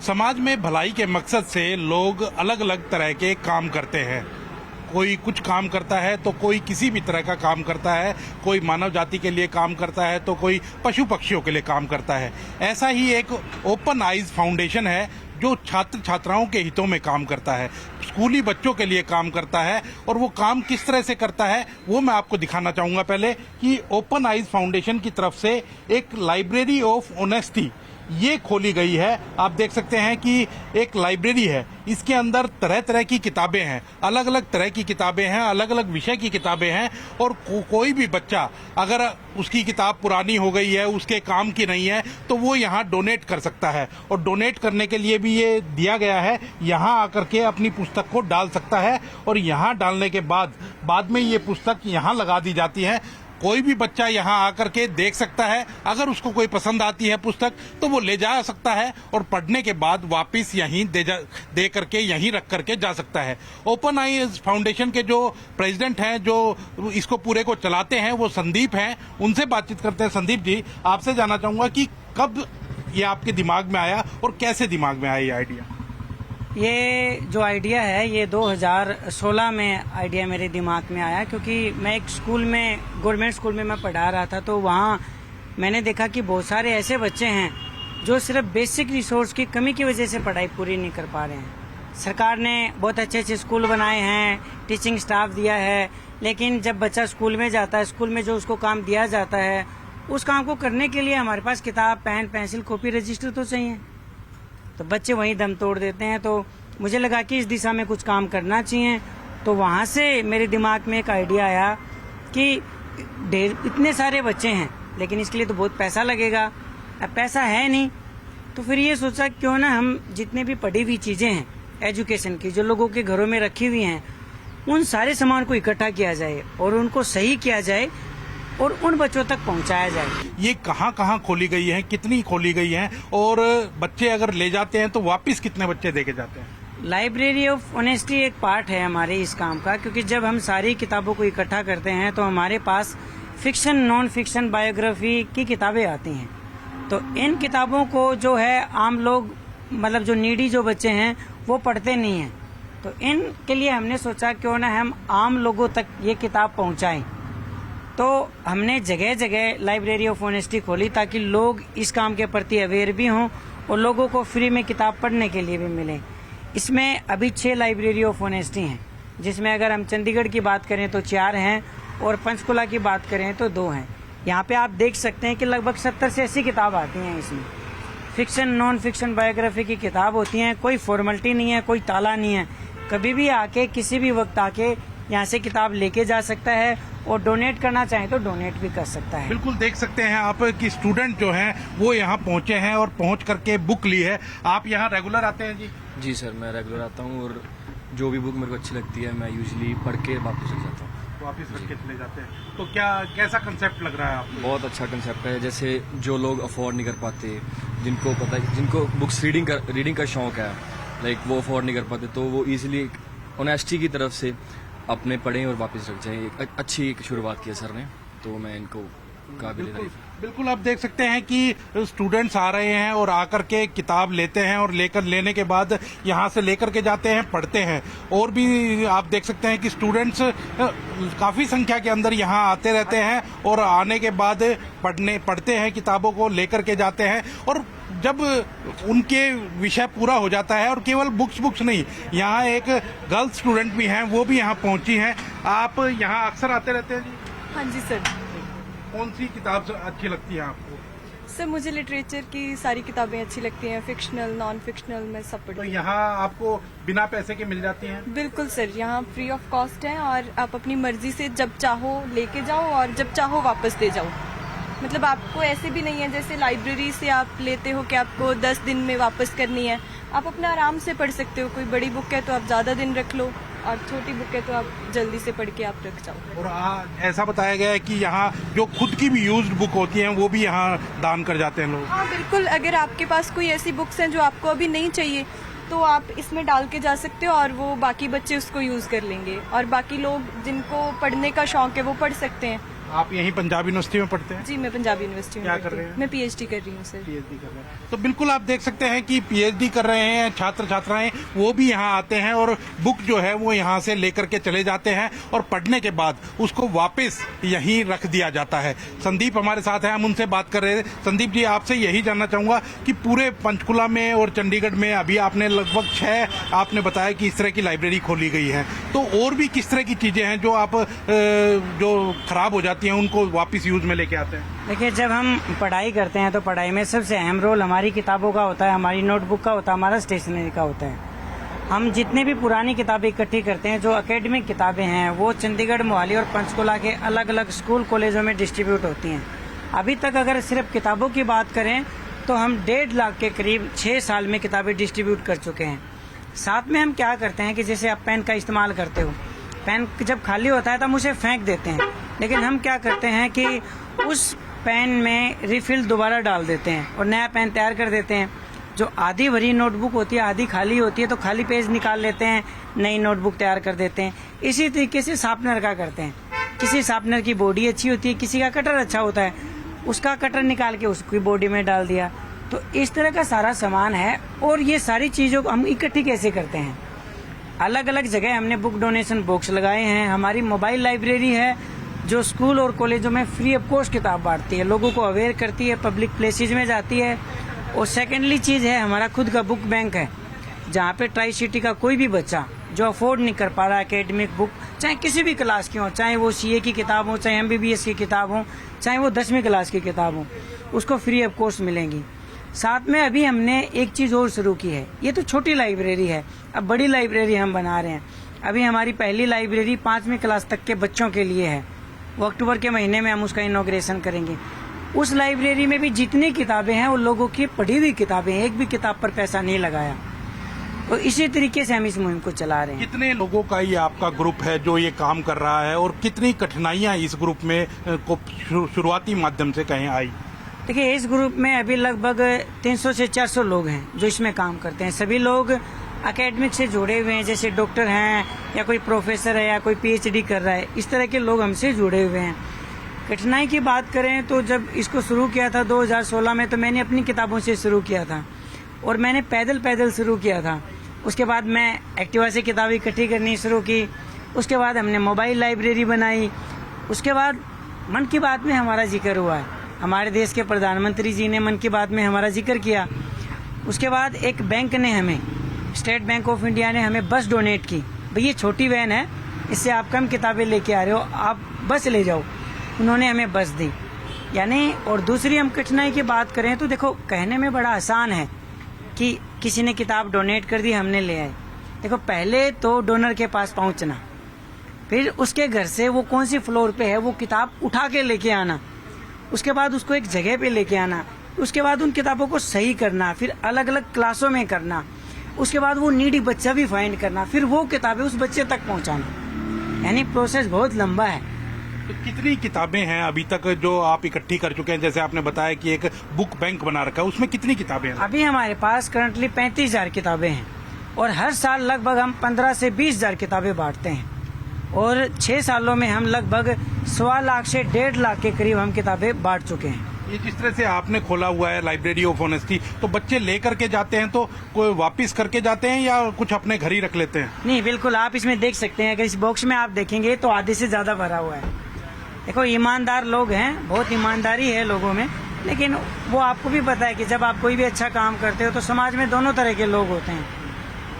समाज में भलाई के मकसद से लोग अलग अलग तरह के काम करते हैं। कोई कुछ काम करता है तो कोई किसी भी तरह का काम करता है, कोई मानव जाति के लिए काम करता है तो कोई पशु पक्षियों के लिए काम करता है। ऐसा ही एक ओपन आइज फाउंडेशन है जो छात्र छात्राओं के हितों में काम करता है, स्कूली बच्चों के लिए काम करता है। और वो काम किस तरह से करता है वो मैं आपको दिखाना चाहूँगा। पहले कि ओपन आइज फाउंडेशन की तरफ से एक लाइब्रेरी ऑफ ऑनेस्टी ये खोली गई है। आप देख सकते हैं कि एक लाइब्रेरी है, इसके अंदर तरह तरह की किताबें हैं, अलग अलग तरह की किताबें हैं, अलग अलग विषय की किताबें हैं। और कोई भी बच्चा अगर उसकी किताब पुरानी हो गई है, उसके काम की नहीं है, तो वो यहाँ डोनेट कर सकता है। और डोनेट करने के लिए भी ये दिया गया है, यहाँ आकर के अपनी पुस्तक को डाल सकता है। और यहाँ डालने के बाद में ये पुस्तक यहाँ लगा दी जाती है। कोई भी बच्चा यहाँ आकर के देख सकता है, अगर उसको कोई पसंद आती है पुस्तक तो वो ले जा सकता है और पढ़ने के बाद वापस यहीं दे करके यहीं रख करके जा सकता है। ओपन आइज फाउंडेशन के जो प्रेसिडेंट हैं, जो इसको पूरे को चलाते हैं, वो संदीप हैं। उनसे बातचीत करते हैं। संदीप जी, आपसे जानना चाहूंगा कि कब ये आपके दिमाग में आया और कैसे दिमाग में आया ये आइडिया? ये जो आइडिया है ये 2016 में आइडिया मेरे दिमाग में आया, क्योंकि मैं एक स्कूल में, गवर्नमेंट स्कूल में मैं पढ़ा रहा था। तो वहाँ मैंने देखा कि बहुत सारे ऐसे बच्चे हैं जो सिर्फ बेसिक रिसोर्स की कमी की वजह से पढ़ाई पूरी नहीं कर पा रहे हैं। सरकार ने बहुत अच्छे अच्छे स्कूल बनाए हैं, टीचिंग स्टाफ दिया है, लेकिन जब बच्चा स्कूल में जाता है, स्कूल में जो उसको काम दिया जाता है, उस काम को करने के लिए हमारे पास किताब, पेन, पेंसिल, कॉपी, रजिस्टर तो चाहिए। तो बच्चे वहीं दम तोड़ देते हैं। तो मुझे लगा कि इस दिशा में कुछ काम करना चाहिए। तो वहाँ से मेरे दिमाग में एक आइडिया आया कि इतने सारे बच्चे हैं, लेकिन इसके लिए तो बहुत पैसा लगेगा। अब पैसा है नहीं, तो फिर ये सोचा क्यों ना हम जितने भी पढ़ी हुई चीज़ें हैं एजुकेशन की, जो लोगों के घरों में रखी हुई हैं, उन सारे सामान को इकट्ठा किया जाए और उनको सही किया जाए और उन बच्चों तक पहुंचाया जाए। ये कहाँ कहाँ खोली गई है, कितनी खोली गई है, और बच्चे अगर ले जाते हैं तो वापस कितने बच्चे देके जाते हैं? लाइब्रेरी ऑफ ऑनेस्टी एक पार्ट है हमारे इस काम का, क्योंकि जब हम सारी किताबों को इकट्ठा करते हैं तो हमारे पास फिक्शन, नॉन फिक्शन, बायोग्राफी की किताबें आती हैं। तो इन किताबों को जो है आम लोग, मतलब जो नीडी जो बच्चे हैं, वो पढ़ते नहीं हैं। तो इनके लिए हमने सोचा क्यों ना हम आम लोगों तक ये किताब पहुँचाएँ। तो हमने जगह जगह लाइब्रेरी ऑफ ऑनेस्टी खोली ताकि लोग इस काम के प्रति अवेयर भी हों और लोगों को फ्री में किताब पढ़ने के लिए भी मिले। इसमें अभी 6 लाइब्रेरी ऑफ ऑनेस्टी हैं, जिसमें अगर हम चंडीगढ़ की बात करें तो 4 हैं और पंचकुला की बात करें तो 2 हैं। यहाँ पे आप देख सकते हैं कि लगभग 70 से 80 किताब आती हैं। इसमें फिक्शन, नॉन फिक्शन, बायोग्राफी की किताब होती हैं। कोई फॉर्मेलिटी नहीं है, कोई ताला नहीं है। कभी भी आके, किसी भी वक्त आके यहाँ से किताब लेके जा सकता है और डोनेट करना चाहे तो डोनेट भी कर सकता है। बिल्कुल देख सकते हैं आप कि स्टूडेंट जो हैं वो यहाँ पहुँचे हैं और पहुँच करके बुक ली है। आप यहाँ रेगुलर आते हैं जी? जी सर, मैं रेगुलर आता हूँ और जो भी बुक मेरे को अच्छी लगती है मैं यूजुअली पढ़ के वापस रख जाता हूँ। वापस रख के चले जाते हैं। तो कैसा कंसेप्ट लग रहा है आपको? बहुत अच्छा कंसेप्ट है। जैसे जो लोग अफोर्ड नहीं कर पाते, जिनको पता है, जिनको बुक्स रीडिंग का शौक है, लाइक वो अफोर्ड नहीं कर पाते, तो वो ईजिली ऑनेस्टी की तरफ से अपने पढ़ें और वापस रख जाएं। एक अच्छी शुरुआत की है सर ने, तो मैं इनको काबिल बिल्कुल आप देख सकते हैं कि स्टूडेंट्स आ रहे हैं और आकर के किताब लेते हैं और लेने के बाद यहाँ से लेकर के जाते हैं, पढ़ते हैं। और भी आप देख सकते हैं कि स्टूडेंट्स काफ़ी संख्या के अंदर यहाँ आते रहते हैं और आने के बाद पढ़ते हैं, किताबों को लेकर के जाते हैं। और जब उनके विषय पूरा हो जाता है, और केवल बुक्स नहीं, यहाँ एक गर्ल स्टूडेंट भी हैं, वो भी यहाँ पहुँची हैं। आप यहाँ अक्सर आते रहते हैं जी? हाँ जी सर। कौन सी किताब अच्छी लगती है आपको? सर मुझे लिटरेचर की सारी किताबें अच्छी लगती हैं, फिक्शनल, नॉन फिक्शनल, मैं सब पढ़ती हूँ। तो यहाँ आपको बिना पैसे के मिल जाती हैं? बिल्कुल सर, यहाँ फ्री ऑफ कॉस्ट है और आप अपनी मर्जी से जब चाहो लेके जाओ और जब चाहो वापस दे जाओ। मतलब आपको ऐसे भी नहीं है जैसे लाइब्रेरी से आप लेते हो कि आपको 10 दिन में वापस करनी है। आप अपना आराम से पढ़ सकते हो। कोई बड़ी बुक है तो आप ज़्यादा दिन रख लो, और छोटी बुक है तो आप जल्दी से पढ़ के आप रख जाओ। और ऐसा बताया गया है कि यहाँ जो खुद की भी यूज्ड बुक होती हैं वो भी यहाँ दान कर जाते हैं लोग। हाँ बिल्कुल, अगर आपके पास कोई ऐसी बुक्स हैं जो आपको अभी नहीं चाहिए तो आप इसमें डाल के जा सकते हो और वो बाकी बच्चे उसको यूज़ कर लेंगे, और बाकी लोग जिनको पढ़ने का शौक है वो पढ़ सकते हैं। आप यहीं पंजाब यूनिवर्सिटी में पढ़ते हैं? जी मैं पंजाब यूनिवर्सिटी में क्या पढ़ती कर रहे हूँ। हैं? मैं पीएचडी कर रही हूँ सर। पीएचडी कर रहे हैं। तो बिल्कुल आप देख सकते हैं कि पीएचडी कर रहे हैं छात्र छात्राएं, वो भी यहाँ आते हैं और बुक जो है वो यहाँ से लेकर के चले जाते हैं और पढ़ने के बाद उसको वापस यहीं रख दिया जाता है। संदीप हमारे साथ हैं, हम उनसे बात कर रहे थे। संदीप जी, आपसे यही जानना चाहूंगा कि पूरे पंचकुला में और चंडीगढ़ में अभी आपने लगभग 6 आपने बताया कि इस तरह की लाइब्रेरी खोली गई है, तो और भी किस तरह की चीजें हैं जो आप जो खराब हो जाती हैं उनको वापस यूज में लेके आते हैं? देखिए, जब हम पढ़ाई करते हैं तो पढ़ाई में सबसे अहम रोल हमारी किताबों का होता है, हमारी नोटबुक का होता है, हमारा स्टेशनरी का होता है। हम जितने भी पुरानी किताबें इकट्ठी करते हैं, जो एकेडमिक किताबें हैं, वो चंडीगढ़, मोहाली और पंचकुला के अलग अलग स्कूल कॉलेजों में डिस्ट्रीब्यूट होती हैं। अभी तक अगर सिर्फ किताबों की बात करें तो हम 1.5 लाख के करीब 6 साल में किताबें डिस्ट्रीब्यूट कर चुके हैं। साथ में हम क्या करते हैं कि जैसे आप पेन का इस्तेमाल करते हो, पेन जब खाली होता है तो हम उसे फेंक देते हैं, लेकिन हम क्या करते हैं कि उस पेन में रिफिल दोबारा डाल देते हैं और नया पेन तैयार कर देते हैं। जो आधी भरी नोटबुक होती है, आधी खाली होती है, तो खाली पेज निकाल लेते हैं, नई नोटबुक तैयार कर देते हैं। इसी तरीके से शार्पनर का करते हैं। किसी शार्पनर की बॉडी अच्छी होती है, किसी का कटर अच्छा होता है, उसका कटर निकाल के उसकी बॉडी में डाल दिया। तो इस तरह का सारा सामान है। और ये सारी चीज़ों को हम इकट्ठी कैसे करते हैं? अलग अलग जगह हमने बुक डोनेशन बॉक्स लगाए हैं। हमारी मोबाइल लाइब्रेरी है जो स्कूल और कॉलेजों में फ्री ऑफ कॉस्ट किताब बांटती है, लोगों को अवेयर करती है, पब्लिक प्लेसेज में जाती है। और सेकेंडली चीज़ है, हमारा खुद का बुक बैंक है, जहाँ पे ट्राई सिटी का कोई भी बच्चा जो अफोर्ड नहीं कर पा रहा एकेडमिक बुक, चाहे किसी भी क्लास की हो, चाहे वो सीए की किताब हो, चाहे MBBS की किताब हो, चाहे वो 10वीं क्लास की किताब हो, उसको फ्री ऑफ कॉस्ट मिलेंगी। साथ में अभी हमने एक चीज़ और शुरू की है। ये तो छोटी लाइब्रेरी है, अब बड़ी लाइब्रेरी हम बना रहे हैं। अभी हमारी पहली लाइब्रेरी 5वीं क्लास तक के बच्चों के लिए है, वो अक्टूबर के महीने में हम उसका इनॉग्रेशन करेंगे। उस लाइब्रेरी में भी जितनी किताबें हैं वो लोगों की पढ़ी हुई किताबें हैं, एक भी किताब पर पैसा नहीं लगाया। तो इसी तरीके से हम इस मुहिम को चला रहे हैं। कितने लोगों का ये आपका ग्रुप है जो ये काम कर रहा है और कितनी कठिनाइयां इस ग्रुप में को शुरुआती माध्यम से कहीं आई? देखिए, इस ग्रुप में अभी लगभग 300 से 400 लोग हैं जो इसमें काम करते हैं। सभी लोग एकेडमिक से जुड़े हुए हैं, जैसे डॉक्टर हैं या कोई प्रोफेसर है या कोई PhD कर रहा है, इस तरह के लोग हमसे जुड़े हुए हैं। कठिनाई की बात करें तो जब इसको शुरू किया था 2016 में, तो मैंने अपनी किताबों से शुरू किया था और मैंने पैदल शुरू किया था। उसके बाद मैं एक्टिवा से किताबें इकट्ठी करनी शुरू की। उसके बाद हमने मोबाइल लाइब्रेरी बनाई। उसके बाद मन की बात में हमारा जिक्र हुआ है, हमारे देश के प्रधानमंत्री जी ने मन की बात में हमारा जिक्र किया। उसके बाद एक बैंक ने हमें, स्टेट बैंक ऑफ इंडिया ने हमें बस डोनेट की। भाई ये छोटी वैन है, इससे आप कम किताबें लेके आ रहे हो, आप बस ले जाओ। उन्होंने हमें बस दी। यानी और दूसरी हम कठिनाई की बात करें तो देखो, कहने में बड़ा आसान है कि किसी ने किताब डोनेट कर दी, हमने ले आए। देखो, पहले तो डोनर के पास पहुंचना, फिर उसके घर से वो कौन सी फ्लोर पे है वो किताब उठा के लेके आना, उसके बाद उसको एक जगह पे लेके आना, उसके बाद उन किताबों को सही करना, फिर अलग अलग क्लासों में करना, उसके बाद वो नीडी बच्चा भी फाइंड करना, फिर वो किताबें उस बच्चे तक पहुंचाना। यानी प्रोसेस बहुत लंबा है। तो कितनी किताबें हैं अभी तक जो आप इकट्ठी कर चुके हैं? जैसे आपने बताया कि एक बुक बैंक बना रखा है, उसमें कितनी किताबें हैं? अभी हमारे पास करंटली 35,000 किताबें हैं और हर साल लगभग हम 15 से 20,000 किताबें बांटते हैं। और 6 सालों में हम लगभग 1.25 लाख से 1.5 लाख के करीब हम किताबें बांट चुके हैं। ये जिस तरह से आपने खोला हुआ है लाइब्रेरी ऑफ ऑनेस्टी, तो बच्चे ले करके जाते हैं तो कोई वापस करके जाते हैं या कुछ अपने घर ही रख लेते हैं? नहीं, बिल्कुल आप इसमें देख सकते हैं। अगर इस बॉक्स में आप देखेंगे तो आधे से ज्यादा भरा हुआ है। देखो, ईमानदार लोग हैं, बहुत ईमानदारी है लोगों में, लेकिन वो आपको भी पता है कि जब आप कोई भी अच्छा काम करते हो तो समाज में दोनों तरह के लोग होते हैं।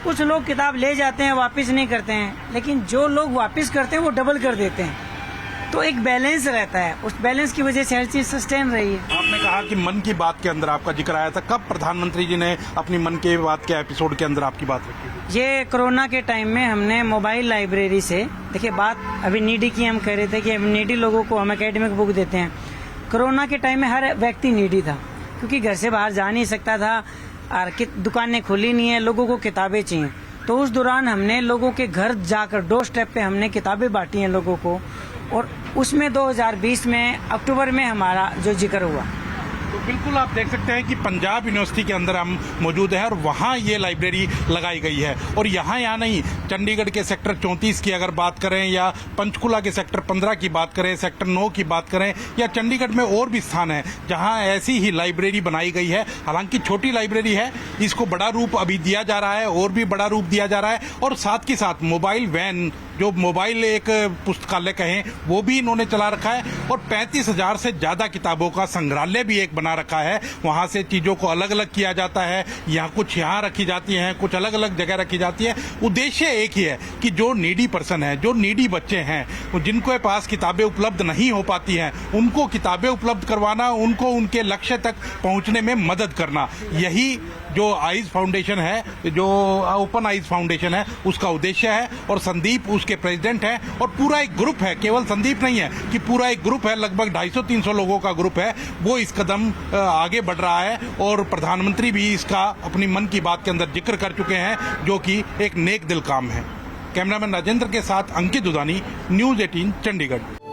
कुछ लोग किताब ले जाते हैं, वापस नहीं करते हैं, लेकिन जो लोग वापस करते हैं वो डबल कर देते हैं। तो एक बैलेंस रहता है, उस बैलेंस की वजह से हर चीज सस्टेन रही है। आपने कहा कि मन की बात के अंदर आपका जिक्र आया था, कब प्रधानमंत्री जी ने अपनी मन की बात के एपिसोड के अंदर आपकी बात रखी? ये कोरोना के टाइम में हमने मोबाइल लाइब्रेरी से, देखिए बात अभी नीडी की हम कह रहे थे कि हम नीडी लोगों को हम एकेडमिक बुक देते हैं। कोरोना के टाइम में हर व्यक्ति नीडी था, क्योंकि घर से बाहर जा नहीं सकता था और दुकानें खुली नहीं है, लोगों को किताबें चाहिए। तो उस दौरान हमने लोगों के घर जाकर डोर स्टेप पे हमने किताबें बांटी हैं लोगों को। और उसमें 2020 में अक्टूबर में हमारा जो जिक्र हुआ, तो बिल्कुल आप देख सकते हैं कि पंजाब यूनिवर्सिटी के अंदर हम मौजूद हैं और वहाँ ये लाइब्रेरी लगाई गई है। और यहाँ नहीं, चंडीगढ़ के सेक्टर 34 की अगर बात करें या पंचकुला के सेक्टर 15 की बात करें, सेक्टर 9 की बात करें, या चंडीगढ़ में और भी स्थान है जहाँ ऐसी ही लाइब्रेरी बनाई गई है। हालांकि छोटी लाइब्रेरी है, इसको बड़ा रूप अभी दिया जा रहा है और भी बड़ा रूप दिया जा रहा है। और साथ के साथ मोबाइल वैन, जो मोबाइल एक पुस्तकालय कहें, वो भी इन्होंने चला रखा है। और 35,000 से ज्यादा किताबों का संग्रहालय भी एक बना रखा है। वहां से चीजों को अलग अलग किया जाता है, यहाँ कुछ यहाँ रखी जाती हैं, कुछ अलग अलग जगह रखी जाती है। उद्देश्य एक ही है कि जो नीडी पर्सन है, जो नीडी बच्चे हैं, जिनके पास किताबें उपलब्ध नहीं हो पाती हैं, उनको किताबें उपलब्ध करवाना, उनको उनके लक्ष्य तक पहुंचने में मदद करना, यही जो आइज फाउंडेशन है, जो ओपन आइज फाउंडेशन है, उसका उद्देश्य है। और संदीप उसके प्रेसिडेंट हैं और पूरा एक ग्रुप है, केवल संदीप नहीं है कि पूरा एक ग्रुप है, लगभग 250-300 लोगों का ग्रुप है, वो इस कदम आगे बढ़ रहा है। और प्रधानमंत्री भी इसका अपनी मन की बात के अंदर जिक्र कर चुके हैं, जो कि एक नेक दिल काम है। कैमरामैन राजेंद्र के साथ अंकित दुधानी, न्यूज़ 18 चंडीगढ़।